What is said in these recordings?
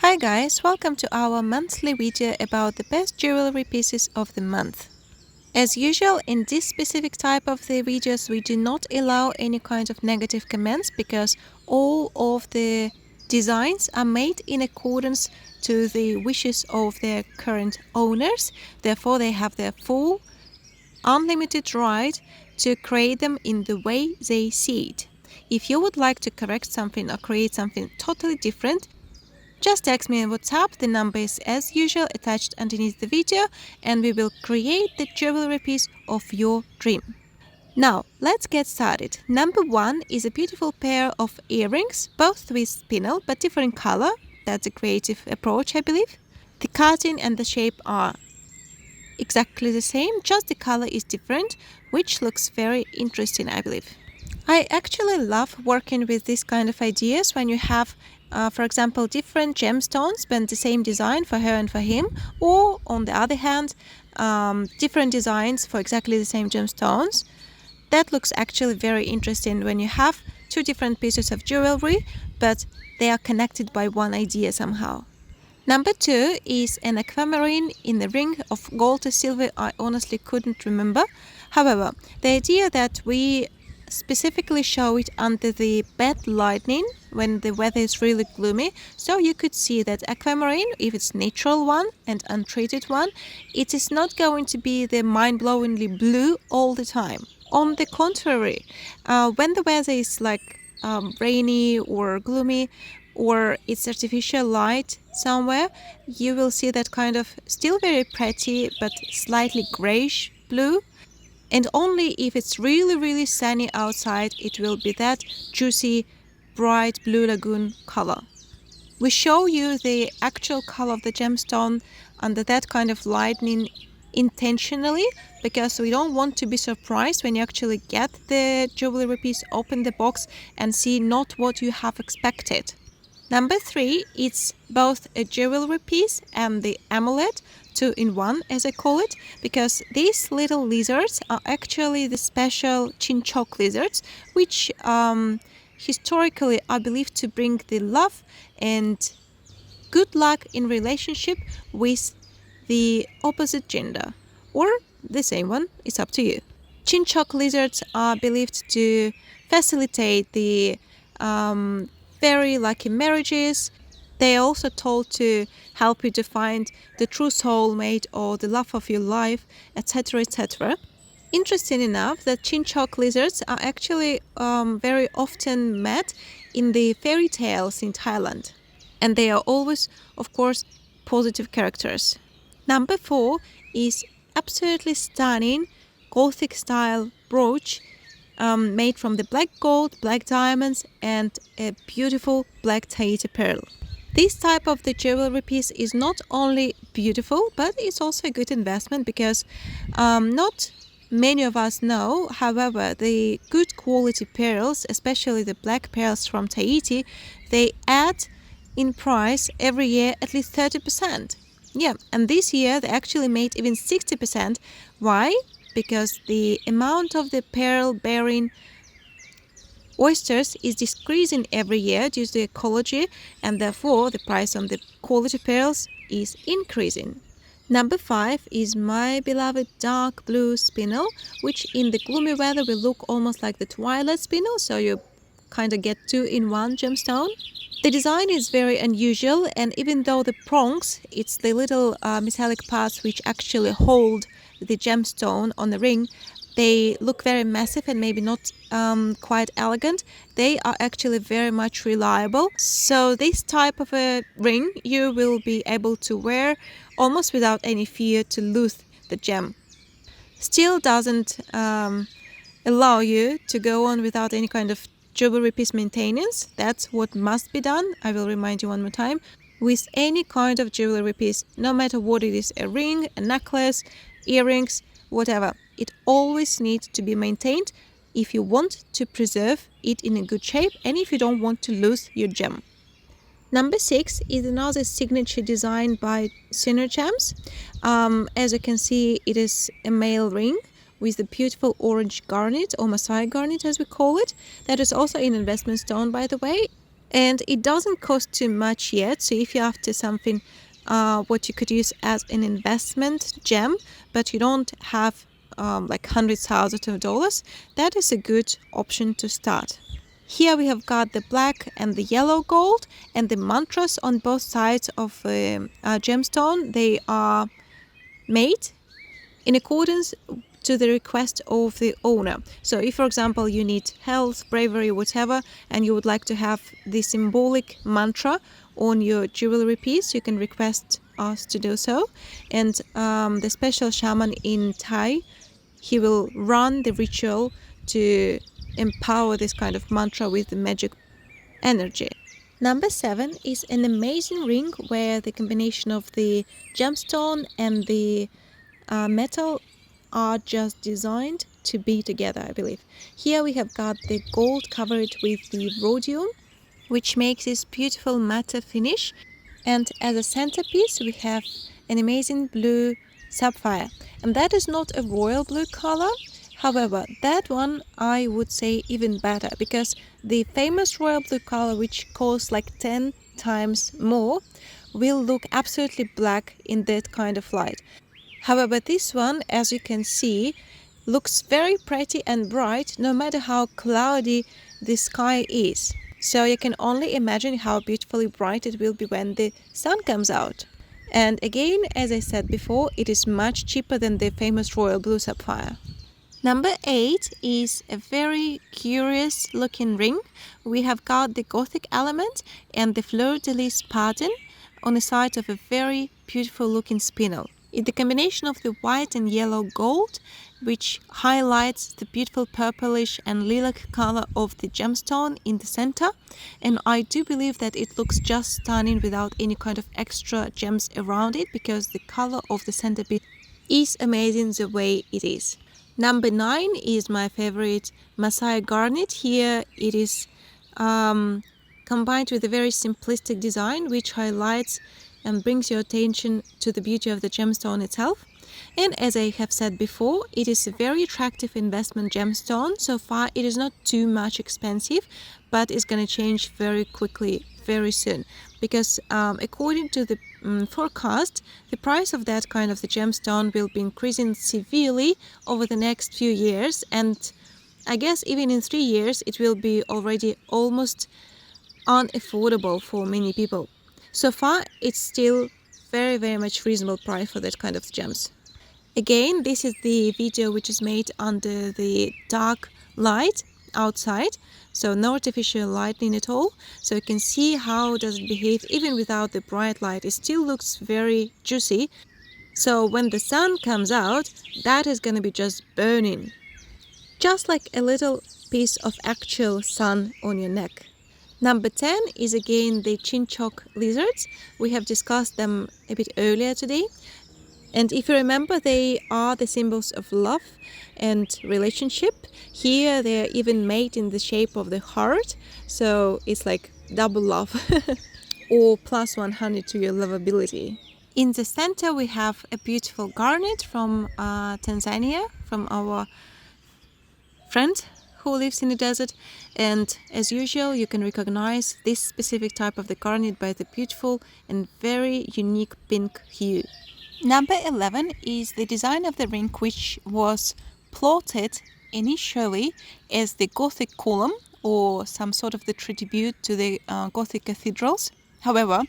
Hi guys, welcome to our monthly video about the best jewelry pieces of the month. As usual, in this specific type of the videos, we do not allow any kind of negative comments because all of the designs are made in accordance to the wishes of their current owners. Therefore, they have their full, unlimited right to create them in the way they see it. If you would like to correct something or create something totally different, just text me on WhatsApp, the number is as usual attached underneath the video, and we will create the jewelry piece of your dream. Now, let's get started. Number one is a beautiful pair of earrings, both with spinel but different color. That's a creative approach, I believe. The cutting and the shape are exactly the same, just the color is different, which looks very interesting, I believe. I actually love working with this kind of ideas when you have, for example, different gemstones but the same design for her and for him, or on the other hand, different designs for exactly the same gemstones. That looks actually very interesting when you have two different pieces of jewelry, but they are connected by one idea somehow. Number two is an aquamarine in the ring of gold or silver. I honestly couldn't remember. However, the idea that we specifically show it under the bad lighting when the weather is really gloomy, so you could see that aquamarine, if it's natural one and untreated one, it is not going to be the mind-blowingly blue all the time. On the contrary, when the weather is like rainy or gloomy, or it's artificial light somewhere, you will see that kind of still very pretty but slightly grayish blue. And only if it's really sunny outside, it will be that juicy, bright blue lagoon color. We show you the actual color of the gemstone under that kind of lighting intentionally because we don't want to be surprised when you actually get the jewelry piece, open the box and see not what you have expected. Number three, it's both a jewelry piece and the amulet, 2-in-1 as I call it, because these little lizards are actually the special chinchok lizards, which historically are believed to bring the love and good luck in relationship with the opposite gender, or the same one, it's up to you. Chinchok lizards are believed to facilitate the very lucky marriages. They are also told to help you to find the true soulmate or the love of your life, etc. etc. Interesting enough that chinchok lizards are actually very often met in the fairy tales in Thailand. And they are always, of course, positive characters. Number four is absolutely stunning Gothic style brooch made from the black gold, black diamonds and a beautiful black Tahiti pearl. This type of the jewelry piece is not only beautiful, but it's also a good investment because not many of us know. However, the good quality pearls, especially the black pearls from Tahiti, they add in price every year at least 30%. Yeah, and this year they actually made even 60%. Why? Because the amount of the pearl-bearing oysters is decreasing every year due to ecology, and therefore the price on the quality pearls is increasing. Number five is my beloved dark blue spinel, which in the gloomy weather will look almost like the twilight spinel, so you kind of get 2-in-1 gemstone. The design is very unusual, and even though the prongs, it's the little metallic parts which actually hold the gemstone on the ring, they look very massive and maybe not quite elegant. They are actually very much reliable. So this type of a ring you will be able to wear almost without any fear to lose the gem. Still doesn't allow you to go on without any kind of jewelry piece maintenance. That's what must be done. I will remind you one more time. With any kind of jewelry piece, no matter what it is, a ring, a necklace, earrings, whatever, it always needs to be maintained if you want to preserve it in a good shape and if you don't want to lose your gem. Number six is another signature design by Synergems. As you can see, it is a male ring with the beautiful orange garnet or Masai garnet as we call it. That is also an investment stone, by the way. and it doesn't cost too much yet. So if you're after something what you could use as an investment gem, but you don't have like hundreds thousands of dollars, that is a good option to start. Here we have got the black and the yellow gold, and the mantras on both sides of a gemstone. They are made in accordance to the request of the owner. So if, for example, you need health, bravery, whatever, and you would like to have the symbolic mantra on your jewelry piece, you can request us to do so. And the special shaman in Thai, he will run the ritual to empower this kind of mantra with the magic energy. Number 7 is an amazing ring where the combination of the gemstone and the metal are just designed to be together, I believe. Here we have got the gold covered with the rhodium, which makes this beautiful matte finish. And as a centerpiece, we have an amazing blue sapphire. And that is not a royal blue color. However, that one I would say even better, because the famous royal blue color, which costs like 10 times more, will look absolutely black in that kind of light. However, this one, as you can see, looks very pretty and bright no matter how cloudy the sky is. So you can only imagine how beautifully bright it will be when the sun comes out. And again, as I said before, it is much cheaper than the famous royal blue sapphire. Number 8 is a very curious looking ring. We have got the Gothic element and the fleur-de-lis pattern on the side of a very beautiful looking spinel. It's the combination of the white and yellow gold, which highlights the beautiful purplish and lilac color of the gemstone in the center. And I do believe that it looks just stunning without any kind of extra gems around it, because the color of the centerpiece is amazing the way it is. Number 9 is my favorite Masai garnet. Here it is combined with a very simplistic design, which highlights and brings your attention to the beauty of the gemstone itself. And as I have said before, it is a very attractive investment gemstone. So far it is not too much expensive, but it's going to change very quickly, very soon, because according to the forecast, the price of that kind of the gemstone will be increasing severely over the next few years, and I guess even in 3 years it will be already almost unaffordable for many people. So far it's still very much reasonable price for that kind of gems. Again, this is the video which is made under the dark light outside, so no artificial lighting at all. So you can see how does it behave even without the bright light. It still looks very juicy. So when the sun comes out, that is going to be just burning, just like a little piece of actual sun on your neck. Number 10 is again the chinchok lizards. We have discussed them a bit earlier today. And if you remember, they are the symbols of love and relationship. Here they are even made in the shape of the heart. So it's like double love or plus 100 to your lovability. In the center we have a beautiful garnet from Tanzania, from our friend who lives in the desert. And as usual, you can recognize this specific type of the garnet by the beautiful and very unique pink hue. Number 11 is the design of the ring, which was plotted initially as the Gothic column or some sort of the tribute to the Gothic cathedrals. However,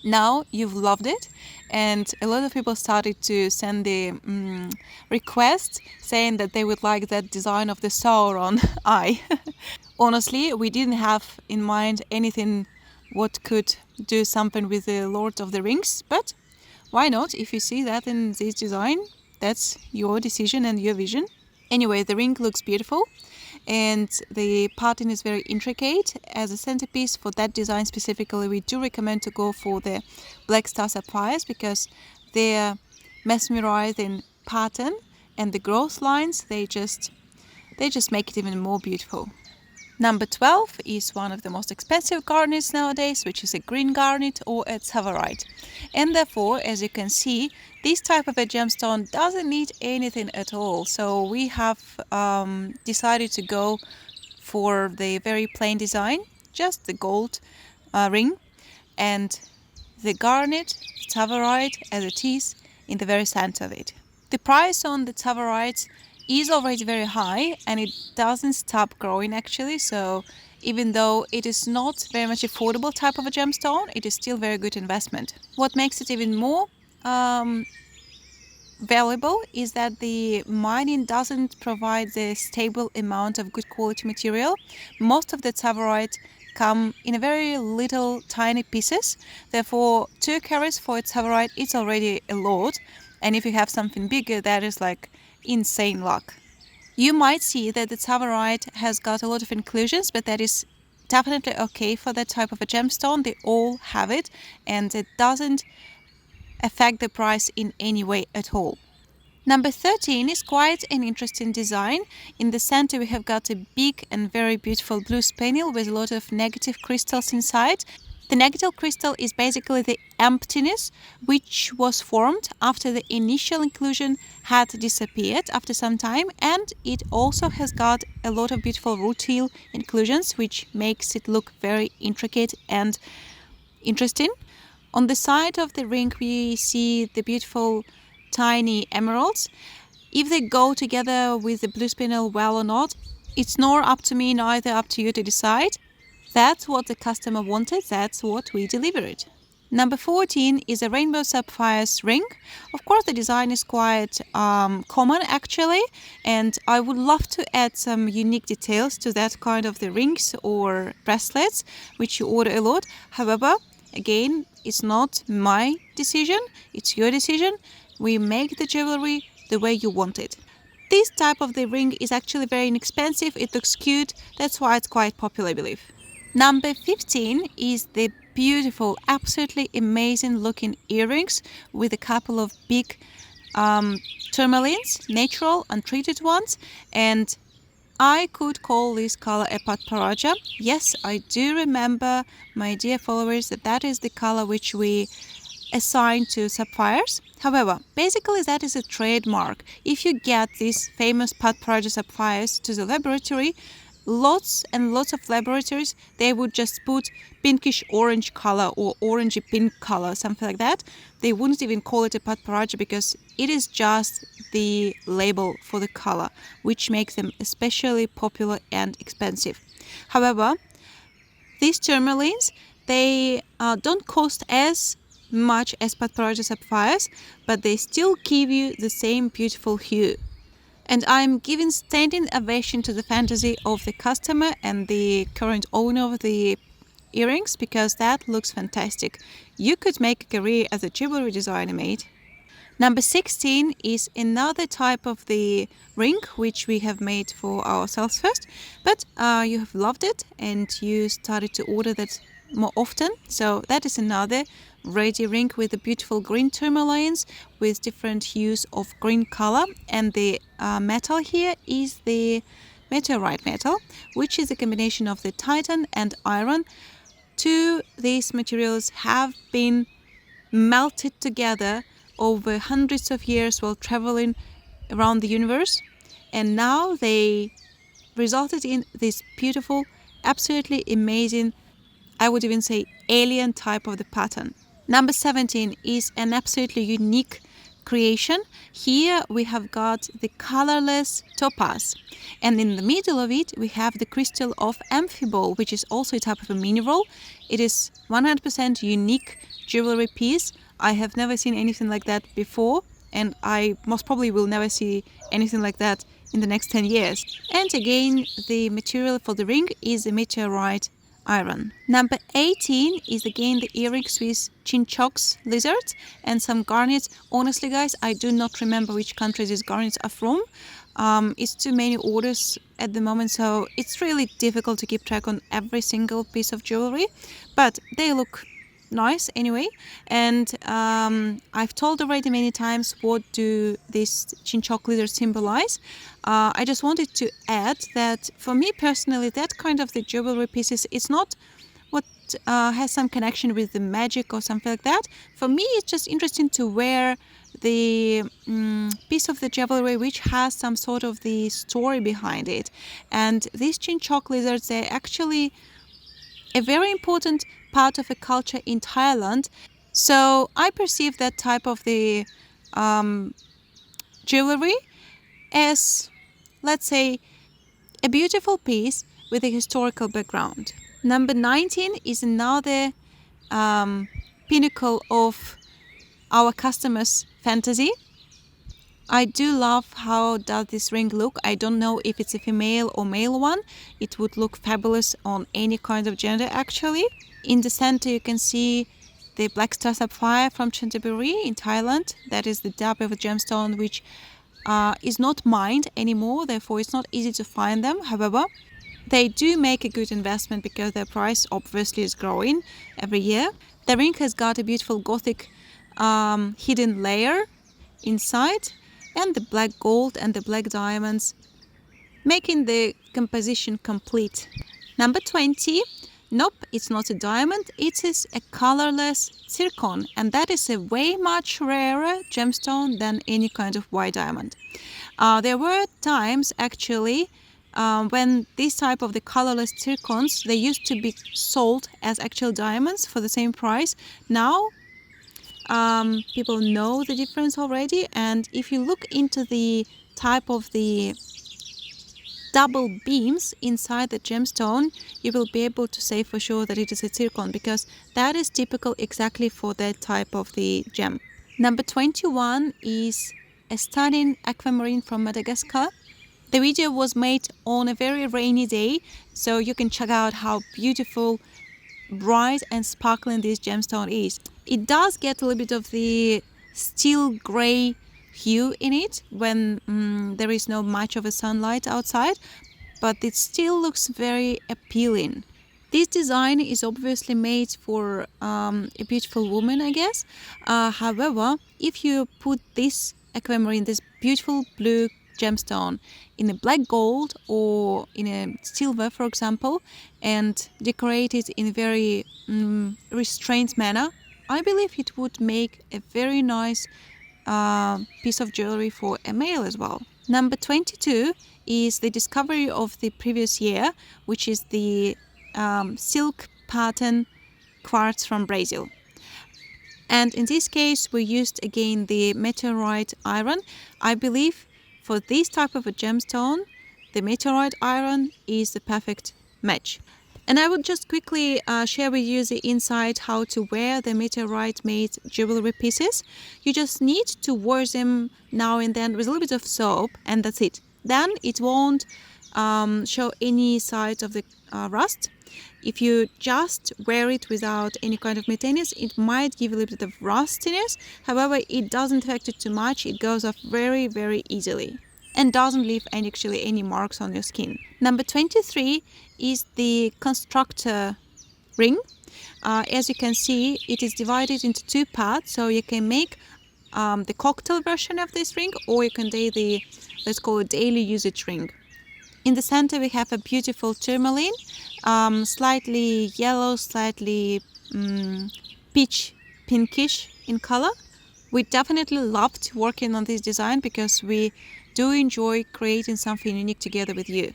now you've loved it, and a lot of people started to send the requests saying that they would like that design of the Sauron eye. Honestly, we didn't have in mind anything what could do something with the Lord of the Rings, but why not? If you see that in this design, that's your decision and your vision. Anyway, the ring looks beautiful and the pattern is very intricate. As a centerpiece for that design specifically, we do recommend to go for the black star sapphires, because they're mesmerizing pattern and the growth lines, they just make it even more beautiful. Number 12 is one of the most expensive garnets nowadays, which is a green garnet or a tsavorite. And therefore, as you can see, this type of a gemstone doesn't need anything at all. So we have decided to go for the very plain design. just the gold ring and the garnet, tsavorite as it is in the very center of it. The price on the tsavorite is already very high and it doesn't stop growing actually, so even though it is not very much affordable type of a gemstone, it is still very good investment. What makes it even more valuable is that the mining doesn't provide the stable amount of good quality material. Most of the tsavorite come in a very little tiny pieces. Therefore, 2 carats for a tsavorite is already a lot, and if you have something bigger, that is like insane luck. You might see that the tsavorite has got a lot of inclusions, but that is definitely okay for that type of a gemstone. They all have it, and it doesn't affect the price in any way at all. Number 13 is quite an interesting design. In the center we have got a big and very beautiful blue spaniel with a lot of negative crystals inside. The negative crystal is basically the emptiness which was formed after the initial inclusion had disappeared after some time, and it also has got a lot of beautiful rutile inclusions which makes it look very intricate and interesting. On the side of the ring we see the beautiful tiny emeralds. If they go together with the blue spinel well or not, it's nor up to me, neither up to you to decide. That's what the customer wanted, that's what we delivered. Number 14 is a rainbow sapphires ring. Of course, the design is quite common actually, and I would love to add some unique details to that kind of the rings or bracelets, which you order a lot. However, again, it's not my decision, it's your decision. We make the jewelry the way you want it. This type of the ring is actually very inexpensive, it looks cute, that's why it's quite popular, I believe. Number 15 is the beautiful, absolutely amazing looking earrings with a couple of big tourmalines, natural, untreated ones, and I could call this color a patparaja. Yes, I do remember, my dear followers, that that is the color which we assign to sapphires. However, basically that is a trademark. If you get these famous patparaja sapphires to the laboratory, lots and lots of laboratories, they would just put pinkish orange color or orangey pink color, something like that. They wouldn't even call it a patparaja because it is just the label for the color, which makes them especially popular and expensive. However, these tourmalines, they don't cost as much as patparaja sapphires, but they still give you the same beautiful hue. And I'm giving standing ovation to the fantasy of the customer and the current owner of the earrings, because that looks fantastic. You could make a career as a jewelry designer, mate. Number 16 is another type of the ring which we have made for ourselves first, but you have loved it and you started to order that more often. So that is another ready ring with the beautiful green tourmalines with different hues of green color, and the metal here is the meteorite metal, which is a combination of the titan and iron. Two these materials have been melted together over hundreds of years while traveling around the universe, and now they resulted in this beautiful, absolutely amazing, I would even say alien type of the pattern. Number 17 is an absolutely unique creation. Here we have got the colorless topaz, and in the middle of it we have the crystal of amphibole, which is also a type of a mineral. It is 100% unique jewelry piece. I have never seen anything like that before, and I most probably will never see anything like that in the next 10 years. And again, the material for the ring is a meteorite iron. Number 18 is again the earrings with chinchokes lizards and some garnets. Honestly guys, I do not remember which country these garnets are from. It's too many orders at the moment, so it's really difficult to keep track on every single piece of jewelry, but they look nice anyway. And I've told already many times what do these chinchok lizards symbolize. I just wanted to add that for me personally, that kind of the jewelry pieces, it's not what has some connection with the magic or something like that. For me, it's just interesting to wear the piece of the jewelry which has some sort of the story behind it. And these chinchok lizards, they actually a very important part of a culture in Thailand. So I perceive that type of the jewelry as, let's say, a beautiful piece with a historical background. Number 19 is another pinnacle of our customers' fantasy. I do love how does this ring look. I don't know if it's a female or male one. It would look fabulous on any kind of gender actually. In the center you can see the black star sapphire from Chanthaburi in Thailand. That is the type of a gemstone which is not mined anymore, therefore it's not easy to find them. However, they do make a good investment because their price obviously is growing every year. The ring has got a beautiful gothic hidden layer inside, and the black gold and the black diamonds making the composition complete. Number 20. Nope, it's not a diamond, it is a colorless zircon, and that is a way much rarer gemstone than any kind of white diamond. There were times actually when this type of the colorless zircons, they used to be sold as actual diamonds for the same price. Now people know the difference already, and if you look into the type of the double beams inside the gemstone, you will be able to say for sure that it is a zircon, because that is typical exactly for that type of the gem. Number 21 is a stunning aquamarine from Madagascar. The video was made on a very rainy day, so you can check out how beautiful, bright and sparkling this gemstone is. It does get a little bit of the steel gray hue in it when there is no much of a sunlight outside, but it still looks very appealing. This design is obviously made for a beautiful woman, I guess. However, if you put this aquamarine, this beautiful blue gemstone, in a black gold or in a silver, for example, and decorate it in a very restrained manner, I believe it would make a very nice piece of jewelry for a male as well. Number 22 is the discovery of the previous year, which is the silk pattern quartz from Brazil. And in this case we used again the meteorite iron. I believe for this type of a gemstone, the meteorite iron is the perfect match. And I would just quickly share with you the insight how to wear the meteorite made jewelry pieces. You just need to wear them now and then with a little bit of soap, and that's it. Then it won't show any signs of the rust. If you just wear it without any kind of maintenance, it might give a little bit of rustiness. However, it doesn't affect it too much. It goes off very, very easily and doesn't leave actually any marks on your skin. Number 23 is the constructor ring. As you can see, it is divided into two parts, so you can make the cocktail version of this ring, or you can do the, let's call it, daily usage ring. In the center we have a beautiful tourmaline, slightly yellow, slightly peach pinkish in color. We definitely loved working on this design because we do enjoy creating something unique together with you.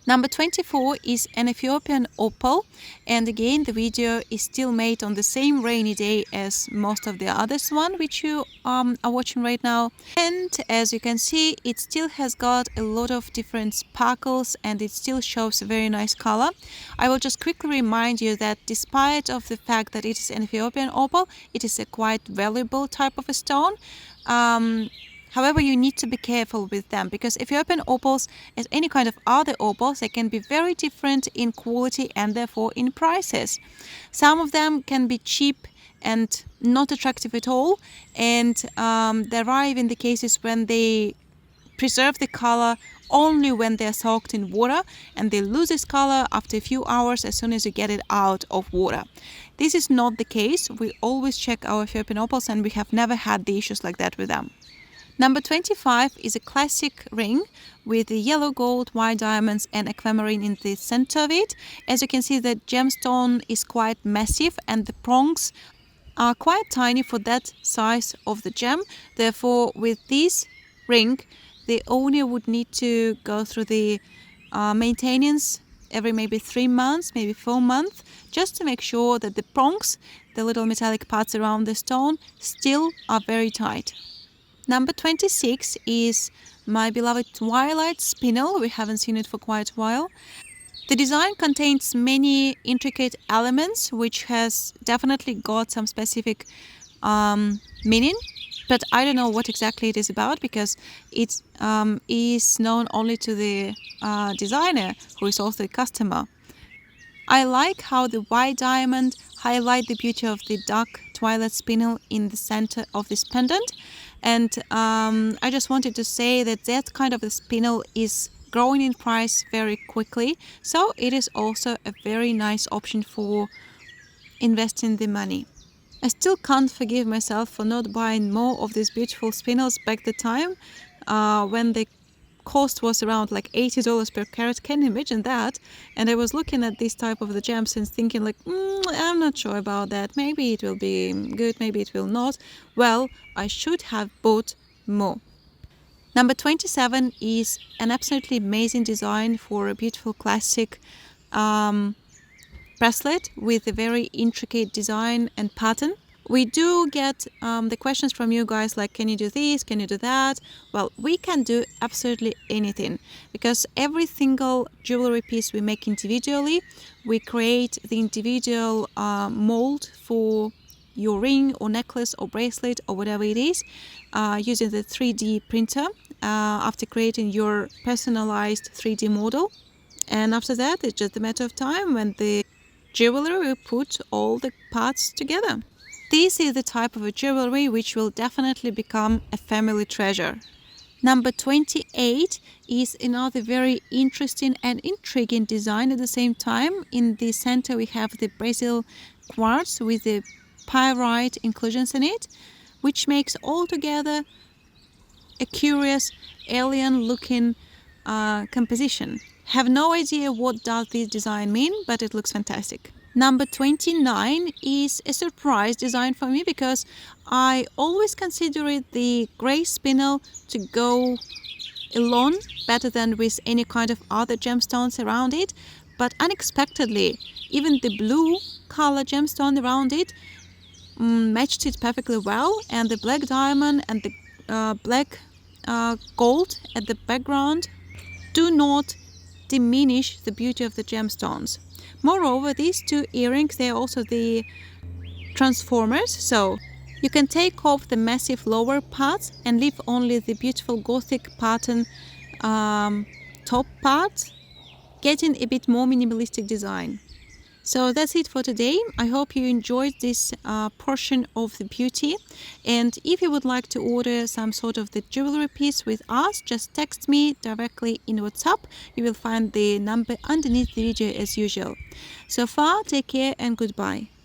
Number 24 is an Ethiopian opal, and again the video is still made on the same rainy day as most of the others one which you are watching right now. And as you can see, it still has got a lot of different sparkles and it still shows a very nice color. I will just quickly remind you that despite of the fact that it is an Ethiopian opal, it is a quite valuable type of a stone. However, you need to be careful with them because Ethiopian opals, as any kind of other opals, they can be very different in quality and therefore in prices. Some of them can be cheap and not attractive at all, and there are even the cases when they preserve the color only when they're soaked in water, and they lose this color after a few hours as soon as you get it out of water. This is not the case. We always check our Ethiopian opals and we have never had the issues like that with them. Number 25 is a classic ring with the yellow gold, white diamonds and aquamarine in the center of it. As you can see, the gemstone is quite massive and the prongs are quite tiny for that size of the gem. Therefore, with this ring, the owner would need to go through the maintenance every maybe 3 months, maybe 4 months, just to make sure that the prongs, the little metallic parts around the stone, still are very tight. Number 26 is my beloved Twilight spinel. We haven't seen it for quite a while. The design contains many intricate elements, which has definitely got some specific meaning, but I don't know what exactly it is about, because it is known only to the designer, who is also a customer. I like how the white diamond highlight the beauty of the dark twilight spinel in the center of this pendant, and I just wanted to say that that kind of a spinel is growing in price very quickly, so it is also a very nice option for investing the money. I still can't forgive myself for not buying more of these beautiful spinels back the time when the cost was around like $80 per carat. Can you imagine that? And I was looking at this type of the gems and thinking like, I'm not sure about that. Maybe it will be good, maybe it will not. Well, I should have bought more. Number 27 is an absolutely amazing design for a beautiful classic bracelet with a very intricate design and pattern. We do get the questions from you guys like, can you do this, can you do that? Well, we can do absolutely anything, because every single jewelry piece we make individually. We create the individual mold for your ring or necklace or bracelet or whatever it is, using the 3D printer after creating your personalized 3D model. And after that, it's just a matter of time when the jewelry will put all the parts together. This is the type of a jewelry which will definitely become a family treasure. Number 28 is another very interesting and intriguing design at the same time. In the center we have the Brazil quartz with the pyrite inclusions in it, which makes altogether a curious alien looking composition. Have no idea what does this design mean, but it looks fantastic. Number 29 is a surprise design for me, because I always considered the gray spinel to go alone better than with any kind of other gemstones around it, but unexpectedly even the blue color gemstone around it matched it perfectly well, and the black diamond and the black gold at the background do not diminish the beauty of the gemstones. Moreover, these two earrings, they are also the transformers, so you can take off the massive lower parts and leave only the beautiful gothic pattern top part, getting a bit more minimalistic design. So that's it for today. I hope you enjoyed this portion of the beauty, and if you would like to order some sort of the jewelry piece with us, just text me directly in WhatsApp. You will find the number underneath the video as usual. So far, take care and goodbye.